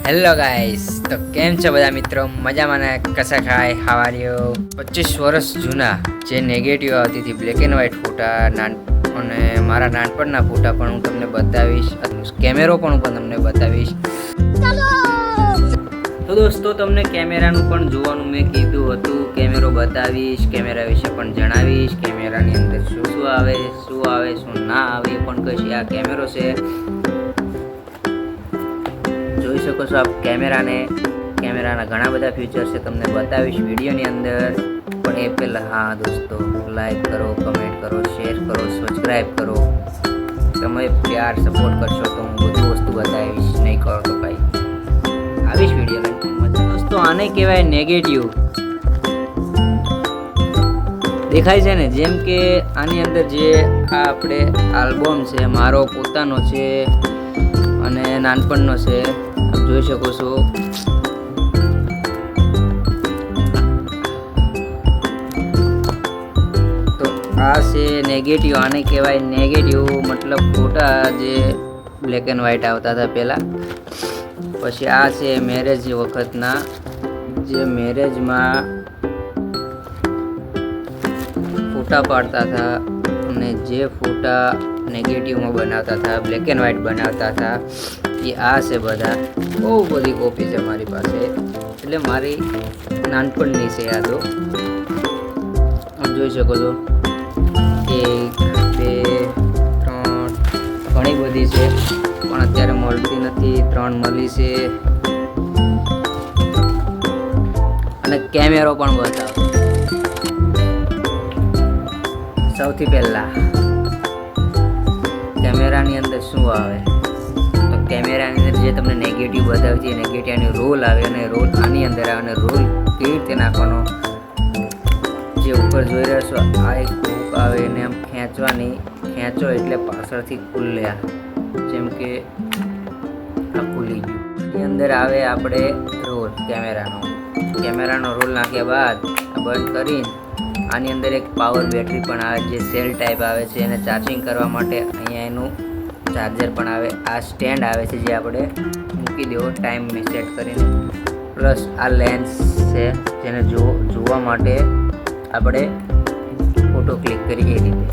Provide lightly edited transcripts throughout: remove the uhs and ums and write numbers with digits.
Hello guys, તો કેમ છો બધા મિત્રો? મજામાં ને? કસા ખાય હાવારીઓ 25 વર્ષ જૂના જે નેગેટિવ આવતી હતી બ્લેક એન્ડ વ્હાઇટ ફોટા અને મારા નાનપણના ફોટા પણ હું તમને બતાવીશ, કેમેરો પણ હું તમને બતાવીશ. તો દોસ્તો, તમને કેમેરાનું પણ જોવાનું મેં કીધું હતું. કેમેરો બતાવીશ, કેમેરા વિશે પણ જણાવીશ, કેમેરાની અંદર શું આવે શું ના આવે એ પણ કહીશ. આ કેમેરો છે, જોઈ શકો છો આપ કેમેરાના ઘણા બધા ફીચર્સ છે, તમને બતાવીશ વિડીયોની અંદર. પણ એ પહેલાં હા દોસ્તો, લાઈક કરો, કમેન્ટ કરો, શેર કરો, સબસ્ક્રાઈબ કરો. તમે પ્યાર સપોર્ટ કરશો તો હું બધું વસ્તુ બતાવીશ. નહીં કરો તો ભાઈ આવીશ વિડીયો લઈને. દોસ્તો, આને કહેવાય નેગેટિવ. દેખાય છે ને, જેમ કે આની અંદર જે આ આપણે આલ્બમ છે, મારો પોતાનો છે અને નાનપણનો છે, આપ જોઈ શકો છો. તો આ છે નેગેટિવ. આને કહેવાય નેગેટિવ, મતલબ ફોટા જે બ્લેક એન્ડ વ્હાઇટ આવતા હતા પહેલાં. પછી આ છે મેરેજ વખતના, જે મેરેજમાં ફોટા પાડતા હતા અને જે ફોટા નેગેટિવમાં બનાવતા હતા, બ્લેક એન્ડ વ્હાઇટ બનાવતા હતા, એ આ છે. બધા બહુ બધી કોપી છે મારી પાસે, એટલે મારી નાનપણની છે યાદો. આપ જોઈ શકો છો, 1 2 3 ઘણી બધી છે, પણ અત્યારે મળતી નથી. 3 મળી છે. અને કેમેરો પણ બતાવો. સૌથી પહેલા કેમેરાની અંદર શું આવે, તો કેમેરાની અંદર જે તમને નેગેટિવ બતાવે છે, નેગેટિવની રોલ આવે અને રોલ આની અંદર આવે. અને રોલ કેવી રીતે નાખવાનો, જે ઉપર જોઈ રહ્યા છો આ એક હૂક આવે, એને આમ ખેંચો એટલે પાછળથી ખુલ્યા, જેમ કે આ ખુલી ગયું. એની અંદર આવે આપણે રોલ, કેમેરાનો રોલ નાખ્યા બાદ બંધ કરીને આની અંદર એક પાવર બેટરી પણ આવે, જે સેલ ટાઈપ આવે છે. એને ચાર્જિંગ કરવા માટે અહીંયા એનું ચાર્જર પણ આવે. આ સ્ટેન્ડ આવે છે, જે આપણે મૂકી દેવો ટાઈમ સેટ કરીને. પ્લસ આ લેન્સ છે, જેને જોવા માટે આપણે ફોટો ક્લિક કરીએ એ રીતે.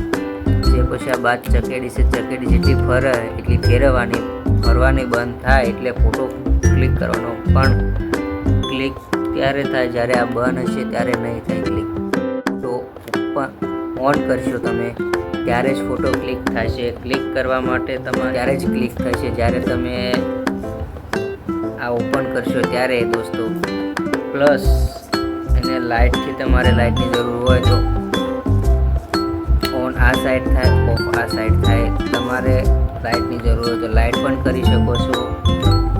જે પછી આ બાદ ચકેડી છે, ચકેડી જેટલી ફરે એટલી ફરવાની બંધ થાય એટલે ફોટો ક્લિક કરવાનો. પણ ક્લિક ત્યારે થાય જ્યારે આ બંધ હશે, ત્યારે નહીં થાય ક્લિક. ઓન કરશો તમે ત્યારે જ ફોટો ક્લિક થશે. ક્લિક કરવા માટે તમારે ત્યારે જ ક્લિક થશે જ્યારે તમે આ ઓપન કરશો ત્યારે દોસ્તો. પ્લસ એને લાઇટથી તમારે લાઇટની જરૂર હોય તો ઓન આ સાઈડ થાય, ઓફ આ સાઈડ થાય. તમારે લાઇટની જરૂર હોય તો લાઇટ પણ કરી શકો છો.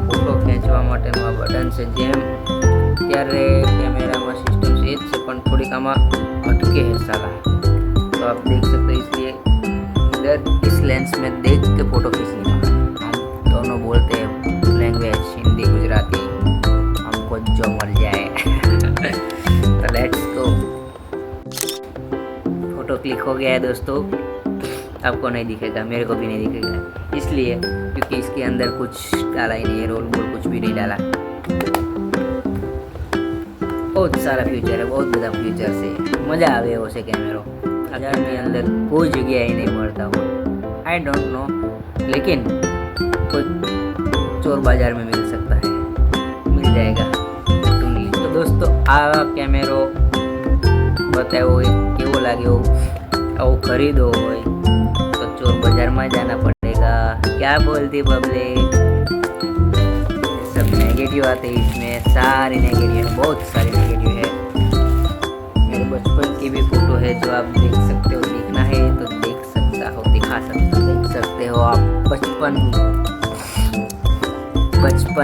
ફોટો ખેંચવા માટેનું આ બટન છે, જેમ ત્યારે कैमरा सिस्टम से है, पण थोड़ी आमा अटके है साला. तो आप देख सकते हो, इसलिए इधर इस लेंस में देख के फोटो खींचने का. हम दोनों बोलते हैं लैंग्वेज हिंदी गुजराती, हमको जो मिल जाए. तो लेट्स गो. फोटो क्लिक हो गया है दोस्तों. आपको नहीं दिखेगा, मेरे को भी नहीं दिखेगा, इसलिए क्योंकि इसके अंदर कुछ डाला ही नहीं है, रोल बोल कुछ भी नहीं डाला. बहुत सारा फ्यूचर है, बहुत बड़ा फ्यूचर से मज़ा आवे एवो से कैमरो. बाजार में अंदर कोई जगह ही नहीं મળતા हो, आई डोंट नो, लेकिन कोई चोर बाजार में मिल सकता है, मिल जाएगा. तो दोस्तों, આ કેમેરો બતાવ્યો કેવો લાગ્યો, આવો ખરીદો હોય તો चोर बाजार में जाना पड़ेगा. क्या बोलती पब्लिक? सब नेगेटिव आते हैं इसमें, सारी नेगेटिव है, बहुत सारी नेगेटिव है. मेरे बचपन की भी फोटो है जो आप देख सकते हो. देखना है तो देख सकते हो आप. बचपन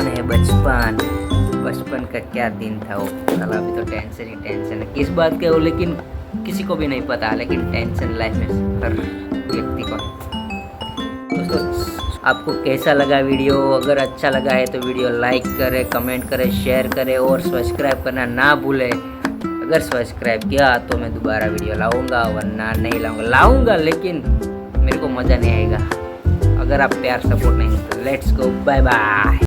है, बचपन का क्या दिन था वो. साला अभी तो टेंशन ही टेंशन है. किस बात का हो लेकिन किसी को भी नहीं पता, लेकिन टेंशन लाइफ में हर व्यक्ति को है. दोस्तों, आपको कैसा लगा वीडियो? अगर अच्छा लगा है तो वीडियो लाइक करें, कमेंट करें, शेयर करें और सब्सक्राइब करना ना भूलें. अगर सब्सक्राइब किया तो मैं दोबारा वीडियो लाऊंगा, वरना नहीं लाऊंगा, लेकिन मेरे को मज़ा नहीं आएगा अगर आप प्यार सपोर्ट नहीं. तो लेट्स गो, बाय बाय.